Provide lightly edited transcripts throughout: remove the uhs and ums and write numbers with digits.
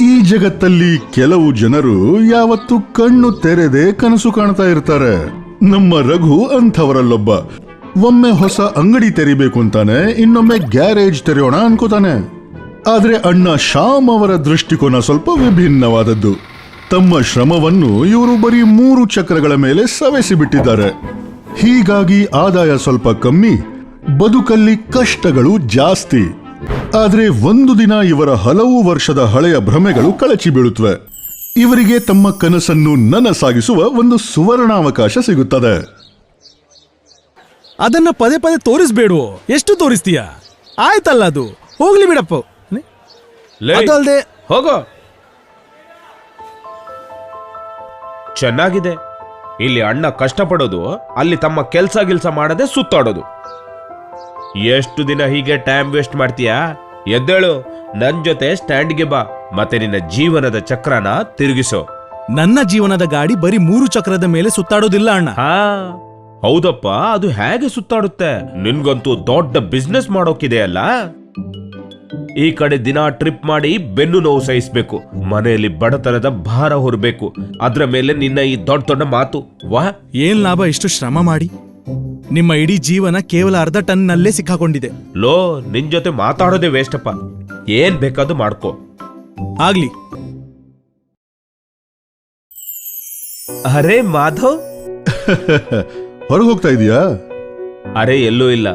ಈ ಜಗತ್ತಲ್ಲಿ ಕೆಲವು ಜನರು ಯಾವತ್ತು ಕಣ್ಣು ತೆರೆದೇ ಕನಸು ಕಾಣ್ತಾ ಇರ್ತಾರೆ. ನಮ್ಮ ರಘು ಅಂಥವರಲ್ಲೊಬ್ಬ. ಒಮ್ಮೆ ಹೊಸ ಅಂಗಡಿ ತೆರಿಬೇಕು ಅಂತಾನೆ, ಇನ್ನೊಮ್ಮೆ ಗ್ಯಾರೇಜ್ ತೆರೆಯೋಣ ಅನ್ಕೋತಾನೆ. ಆದ್ರೆ ಅಣ್ಣ ಶ್ಯಾಮ್ ಅವರ ದೃಷ್ಟಿಕೋನ ಸ್ವಲ್ಪ ವಿಭಿನ್ನವಾದದ್ದು. ತಮ್ಮ ಶ್ರಮವನ್ನು ಇವರು ಬರೀ 3 ಚಕ್ರಗಳ ಮೇಲೆ ಸವೆಸಿ ಬಿಟ್ಟಿದ್ದಾರೆ. ಹೀಗಾಗಿ ಆದಾಯ ಸ್ವಲ್ಪ ಕಮ್ಮಿ, ಬದುಕಲ್ಲಿ ಕಷ್ಟಗಳು ಜಾಸ್ತಿ. ಆದ್ರೆ ಒಂದು ದಿನ ಇವರ ಹಲವು ವರ್ಷದ ಹಳೆಯ ಭ್ರಮೆಗಳು ಕಳಚಿ ಬೀಳುತ್ತವೆ. ಇವರಿಗೆ ತಮ್ಮ ಕನಸನ್ನು ನನಸಾಗಿಸುವ ಒಂದು ಸುವರ್ಣಾವಕಾಶ ಸಿಗುತ್ತದೆ. ಅದನ್ನ ಪದೇ ಪದೇ ತೋರಿಸ್ಬೇಡುವೋ? ಎಷ್ಟು ತೋರಿಸ್ತೀಯ? ಆಯ್ತಲ್ಲ, ಅದು ಹೋಗ್ಲಿ ಬಿಡಪ್ಪ. ಅದಲ್ದೆ ಹೋಗೋ. ಚೆನ್ನಾಗಿದೆ. ಇಲ್ಲಿ ಅಣ್ಣ ಕಷ್ಟಪಡೋದು, ಅಲ್ಲಿ ತಮ್ಮ ಕೆಲ್ಸ ಮಾಡದೆ ಸುತ್ತಾಡೋದು. ಎಷ್ಟು ದಿನ ಹೀಗೆ ಟೈಮ್ ವೇಸ್ಟ್ ಮಾಡ್ತೀಯಾ? ಎದ್ದೇಳು, ನನ್ ಜೊತೆ ಸ್ಟ್ಯಾಂಡ್ಗೆ ಬಾ, ಮತ್ತೆ ನಿನ್ನ ಜೀವನದ ಚಕ್ರನ ತಿರುಗಿಸೋ. ನನ್ನ ಜೀವನದ ಗಾಡಿ ಬರೀ 3 ಚಕ್ರದ ಮೇಲೆ ಸುತ್ತಾಡೋದಿಲ್ಲ ಅಣ್ಣ. ಹಾ ಹೌದಪ್ಪ, ಅದು ಹೇಗೆ ಸುತ್ತಾಡುತ್ತೆ? ನಿನ್ಗಂತೂ ದೊಡ್ಡ ಬಿಸ್ನೆಸ್ ಮಾಡೋಕಿದೆ ಅಲ್ಲ. ಈ ಕಡೆ ದಿನ ಟ್ರಿಪ್ ಮಾಡಿ ಬೆನ್ನು ನೋವು ಸಹಿಸ್ಬೇಕು, ಮನೆಯಲ್ಲಿ ಬಡತನದ ಭಾರ ಹೊರಬೇಕು, ಅದ್ರ ಮೇಲೆ ನಿನ್ನ ಈ ದೊಡ್ಡ ದೊಡ್ಡ ಮಾತು. ವಾಹ್, ಏನ್ ಲಾಭ ಇಷ್ಟು ಶ್ರಮ ಮಾಡಿ? ನಿಮ್ಮ ಇಡೀ ಜೀವನ ಕೇವಲ ಅರ್ಧ ಟನ್ನಲ್ಲೇ ಸಿಕ್ಕಾಕೊಂಡಿದೆ. ಲೋ, ನಿನ್ ಜೊತೆ ಮಾತಾಡೋದೇ ವೇಸ್ಟಪ್ಪ. ಏನ್ ಬೇಕಾದ್ರೂ ಮಾಡ್ಕೋ. ಆಗ್ಲಿ. ಅರೆ ಮಾಧವ್, ಹೊರಗೆ ಹೋಗ್ತಾ ಇದೀಯಾ? ಅರೆ ಎಲ್ಲೂ ಇಲ್ಲ,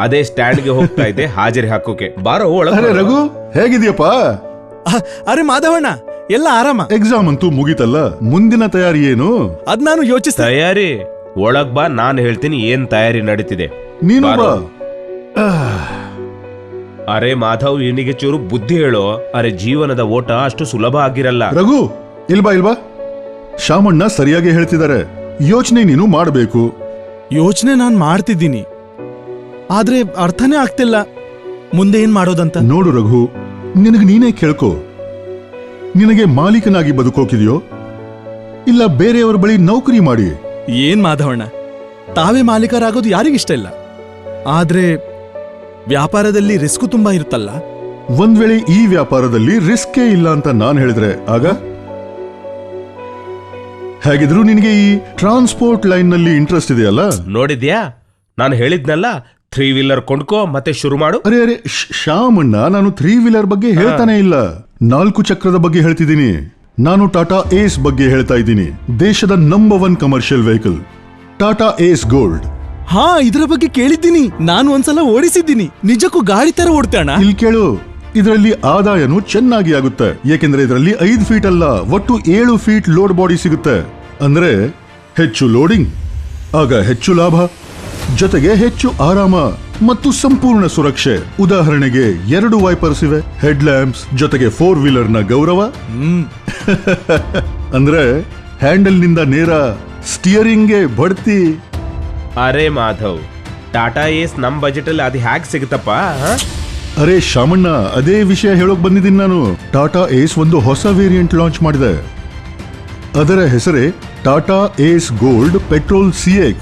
ಅದೇ ಸ್ಟ್ಯಾಂಡ್ಗೆ ಹೋಗ್ತಾ ಇದ್ದೆ ಹಾಜರಿ ಹಾಕೋಕೆ. ಬಾರೋ ಒಳಗೆ. ಅರೆ ರಘು, ಹೇಗಿದ್ಯಪ್ಪ? ಅರೆ ಮಾಧವಣ್ಣ, ಎಲ್ಲ ಆರಾಮ? ಎಕ್ಸಾಮ್ ಅಂತೂ ಮುಗೀತಲ್ಲ, ಮುಂದಿನ ತಯಾರಿ ಏನು? ಅದ್ ನಾನು ಯೋಚಿಸ್ತಾ. ತಯಾರಿ ಒಳಗ್ ಬಾ, ನಾನು ಹೇಳ್ತೀನಿ ಏನ್ ತಯಾರಿ ನಡೀತಿದೆ. ನೀನು ಬಾ. ಅರೆ ಮಾಧವ್, ಇವನಿಗೆ ಚೂರು ಬುದ್ಧಿ ಹೇಳೋ. ಅರೆ ಜೀವನದ ಓಟ ಅಷ್ಟು ಸುಲಭ ಆಗಿರಲ್ಲ. ರಘು, ಇಲ್ಬಾ. ಶಾಮಣ್ಣ ಸರಿಯಾಗಿ ಹೇಳ್ತಿದ್ದಾರೆ. ಯೋಚನೆ ನೀನು ಮಾಡಬೇಕು. ಯೋಚನೆ ನಾನ್ ಮಾಡ್ತಿದ್ದೀನಿ, ಆದ್ರೆ ಅರ್ಥನೇ ಆಗ್ತಿಲ್ಲ ಮುಂದೆ ಏನ್ ಮಾಡೋದಂತ. ನೋಡು ರಘು, ನಿನಗೆ ನೀನೇ ಕೇಳ್ಕೋ. ನಿನಗೆ ಮಾಲೀಕನಾಗಿ ಬದುಕೋಕಿದೆಯೋ, ಇಲ್ಲ ಬೇರೆಯವರ ಬಳಿ ನೌಕರಿ ಮಾಡಿ? ಏನ್ ಮಾಧವಣ್ಣ, ತಾವೇ ಮಾಲೀಕರಾಗೋದು ಯಾರಿಗಿಷ್ಟ ಇಲ್ಲ. ಆದ್ರೆ ವ್ಯಾಪಾರದಲ್ಲಿ ರಿಸ್ಕು ತುಂಬಾ ಇರುತ್ತಲ್ಲ. ಒಂದ್ ವೇಳೆ ಈ ವ್ಯಾಪಾರದಲ್ಲಿ ರಿಸ್ಕೇ ಇಲ್ಲ ಅಂತ ನಾನ್ ಹೇಳಿದ್ರೆ ಆಗ? ಹೇಗಿದ್ರು ನಿನಗೆ ಈ ಟ್ರಾನ್ಸ್ಪೋರ್ಟ್ ಲೈನ್ ನಲ್ಲಿ ಇಂಟ್ರೆಸ್ಟ್ ಇದೆಯಲ್ಲ? ನೋಡಿದ್ಯಾ, ನಾನು ಹೇಳಿದ್ನಲ್ಲ, 3 ವೀಲರ್ ಕೊಂಡ್ಕೋ ಮತ್ತೆ ಶುರು ಮಾಡು. ಅರೆ ಶ್ಯಾಮಣ್ಣ, ನಾನು 3 ವೀಲರ್ ಬಗ್ಗೆ ಹೇಳ್ತಾನೆ ಇಲ್ಲ, 4 ಚಕ್ರದ ಬಗ್ಗೆ ಹೇಳ್ತಿದ್ದೀನಿ. ನಾನು ಟಾಟಾ ಏಸ್ ಬಗ್ಗೆ ಹೇಳ್ತಾ ಇದ್ದೀನಿ. ದೇಶದ ನಂಬರ್ 1 ಕಮರ್ಷಿಯಲ್ ವೆಹಿಕಲ್ ಟಾಟಾ ಏಸ್ ಗೋಲ್ಡ್. ಹಾ, ಇದ್ರ ಬಗ್ಗೆ ಕೇಳಿದ್ದೀನಿ. ನಾನು ಒಂದ್ಸಲ ಓಡಿಸಿದ್ದೀನಿ. ನಿಜಕ್ಕೂ ಗಾಡಿ ತರ ಓಡ್ತಾಣ? ಇಲ್ಲಿ ಕೇಳು, ಇದರಲ್ಲಿ ಆದಾಯನೂ ಚೆನ್ನಾಗಿ ಆಗುತ್ತೆ. ಏಕೆಂದ್ರೆ ಇದರಲ್ಲಿ 5 ಫೀಟ್ ಅಲ್ಲ, ಒಟ್ಟು 7 ಫೀಟ್ ಲೋಡ್ ಬಾಡಿ ಸಿಗುತ್ತೆ. ಅಂದ್ರೆ ಹೆಚ್ಚು ಲೋಡಿಂಗ್, ಆಗ ಹೆಚ್ಚು ಲಾಭ, ಜೊತೆಗೆ ಹೆಚ್ಚು ಆರಾಮ ಮತ್ತು ಸಂಪೂರ್ಣ ಸುರಕ್ಷೆ. ಉದಾಹರಣೆಗೆ 2 ವೈಪರ್ಸ್ ಇವೆ, ಹೆಡ್ ಲ್ಯಾಂಪ್ಸ್, ಜೊತೆಗೆ 4 ವೀಲರ್ ನ ಗೌರವ. ಅಂದ್ರೆ ಹ್ಯಾಂಡಲ್ ನಿಂದ ನೇರ ಸ್ಟಿಯರಿಂಗ್ಗೆ ಬಡ್ತಿ. ಅರೆ ಮಾಧವ್, ಟಾಟಾ ಏಸ್ ನಮ್ ಬಜೆಟ್ ಅಲ್ಲಿ ಅದು ಹ್ಯಾಕ್ ಸಿಗುತ್ತಪ್ಪ? ಅರೆ ಶಾಮಣ್ಣ, ಅದೇ ವಿಷಯ ಹೇಳೋಕ್ ಬಂದಿದ್ದೀನಿ ನಾನು. ಟಾಟಾ ಏಸ್ ಒಂದು ಹೊಸ ವೇರಿಯಂಟ್ ಲಾಂಚ್ ಮಾಡಿದೆ. ಅದರ ಹೆಸರೇ ಟಾಟಾ ಏಸ್ ಗೋಲ್ಡ್ ಪೆಟ್ರೋಲ್ CX.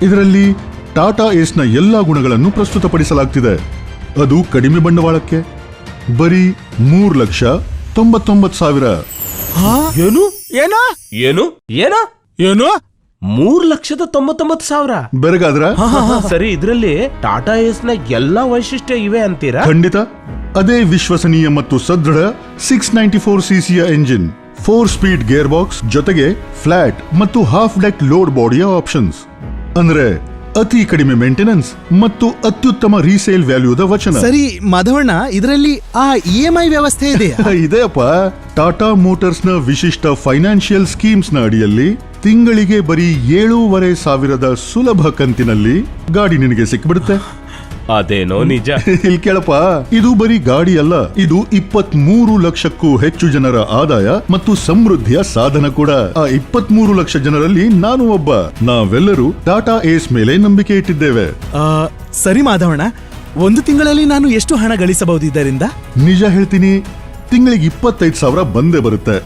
ಇದರಲ್ಲಿ ಟಾಟಾ ಏಸ್ ನ ಎಲ್ಲಾ ಗುಣಗಳನ್ನು ಪ್ರಸ್ತುತಪಡಿಸಲಾಗ್ತಿದೆ. ಅದು ಕಡಿಮೆ ಬಂಡವಾಳಕ್ಕೆ, ಬರೀ 3,99,000. ಏನು ಏನೋ ಏನು ಏನು ಏನೋ 3,99,000? ಬೆರಗಾದ್ರ? ಸರಿ, ಇದ್ರಲ್ಲಿ ಟಾಟಾ ಏಸ್ ನ ಎಲ್ಲಾ ವೈಶಿಷ್ಟ್ಯ ಇವೆ ಅಂತೀರಾ? ಖಂಡಿತ. ಅದೇ ವಿಶ್ವಸನೀಯ ಮತ್ತು ಸದೃಢ 694cc engine, 4 speed gear box, ಜೊತೆಗೆ ಫ್ಲಾಟ್ ಮತ್ತು ಹಾಫ್ ಡೆಕ್ ಲೋಡ್ ಬಾಡಿಯ ಆಪ್ಷನ್ಸ್. ಅಂದ್ರೆ ಅತಿ ಕಡಿಮೆ ಮೇಂಟೆನೆನ್ಸ್ ಮತ್ತು ಅತ್ಯುತ್ತಮ ರೀಸೇಲ್ ವ್ಯಾಲ್ಯೂದ ವಚನ. ಸರಿ ಮಾಧವಣ್ಣ, ಇದರಲ್ಲಿ ಆ EMI ವ್ಯವಸ್ಥೆ ಇದೆ? ಇದೆಯಪ್ಪ. ಟಾಟಾ ಮೋಟಾರ್ಸ್ ನ ವಿಶಿಷ್ಟ ಫೈನಾನ್ಷಿಯಲ್ ಸ್ಕೀಮ್ಸ್ ನ ಅಡಿಯಲ್ಲಿ ತಿಂಗಳಿಗೆ ಬರೀ 7,500 ಸುಲಭ ಕಂತಿನಲ್ಲಿ ಗಾಡಿ ನಿನಗೆ ಸಿಕ್ಬಿಡುತ್ತೆ. ಅದೇನೋ ನಿಜ. ಇಲ್ಲಿ ಕೇಳಪ್ಪ, ಇದು ಬರೀ ಗಾಡಿ ಅಲ್ಲ, ಇದು 23 ಲಕ್ಷಕ್ಕೂ ಹೆಚ್ಚು ಜನರ ಆದಾಯ ಮತ್ತು ಸಮೃದ್ಧಿಯ ಸಾಧನ ಕೂಡ. ಆ 23 ಲಕ್ಷ ಜನರಲ್ಲಿ ನಾನು ಒಬ್ಬ. ನಾವೆಲ್ಲರೂ ಟಾಟಾ ಏಸ್ ಮೇಲೆ ನಂಬಿಕೆ ಇಟ್ಟಿದ್ದೇವೆ. ಸರಿ ಮಾಧವಣ್ಣ, 1 ತಿಂಗಳಲ್ಲಿ ನಾನು ಎಷ್ಟು ಹಣ ಗಳಿಸಬಹುದು ಇದರಿಂದ? ನಿಜ ಹೇಳ್ತೀನಿ, ತಿಂಗಳಿಗೆ 25,000 ಬಂದೇ ಬರುತ್ತೆ.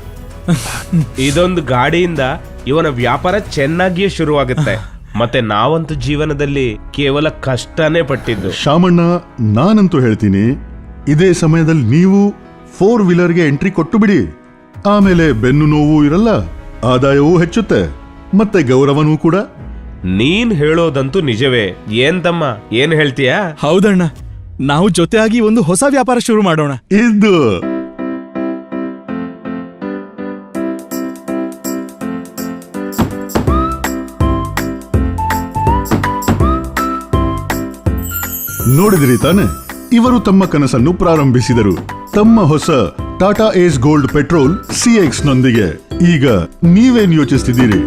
ಇದೊಂದು ಗಾಡಿಯಿಂದ ಇವನ ವ್ಯಾಪಾರ ಚೆನ್ನಾಗಿಯೇ ಶುರುವಾಗುತ್ತೆ. ಮತ್ತೆ ನಾವಂತೂ ಜೀವನದಲ್ಲಿ ಕೇವಲ ಕಷ್ಟನೇ ಪಟ್ಟಿದ್ದು. ಶಾಮಣ್ಣ, ನಾನಂತೂ ಹೇಳ್ತೀನಿ, ಇದೇ ಸಮಯದಲ್ಲಿ ನೀವು 4 ವೀಲರ್ಗೆ ಎಂಟ್ರಿ ಕೊಟ್ಟು ಬಿಡಿ. ಆಮೇಲೆ ಬೆನ್ನು ನೋವು ಇರಲ್ಲ, ಆದಾಯವೂ ಹೆಚ್ಚುತ್ತೆ, ಮತ್ತೆ ಗೌರವನೂ ಕೂಡ. ನೀನ್ ಹೇಳೋದಂತೂ ನಿಜವೇ. ಏನ್ ತಮ್ಮ, ಏನ್ ಹೇಳ್ತೀಯಾ? ಹೌದಣ್ಣ, ನಾವು ಜೊತೆಯಾಗಿ ಒಂದು ಹೊಸ ವ್ಯಾಪಾರ ಶುರು ಮಾಡೋಣ. ಇದು ನೋಡಿದ್ರಿ ತಾನೆ, ಇವರು ತಮ್ಮ ಕನಸನ್ನು ಪ್ರಾರಂಭಿಸಿದರು ತಮ್ಮ ಹೊಸ ಟಾಟಾ ಏಸ್ ಗೋಲ್ಡ್ ಪೆಟ್ರೋಲ್ CX ನೊಂದಿಗೆ. ಈಗ ನೀವೇನ್ ಯೋಚಿಸ್ತಿದ್ದೀರಿ?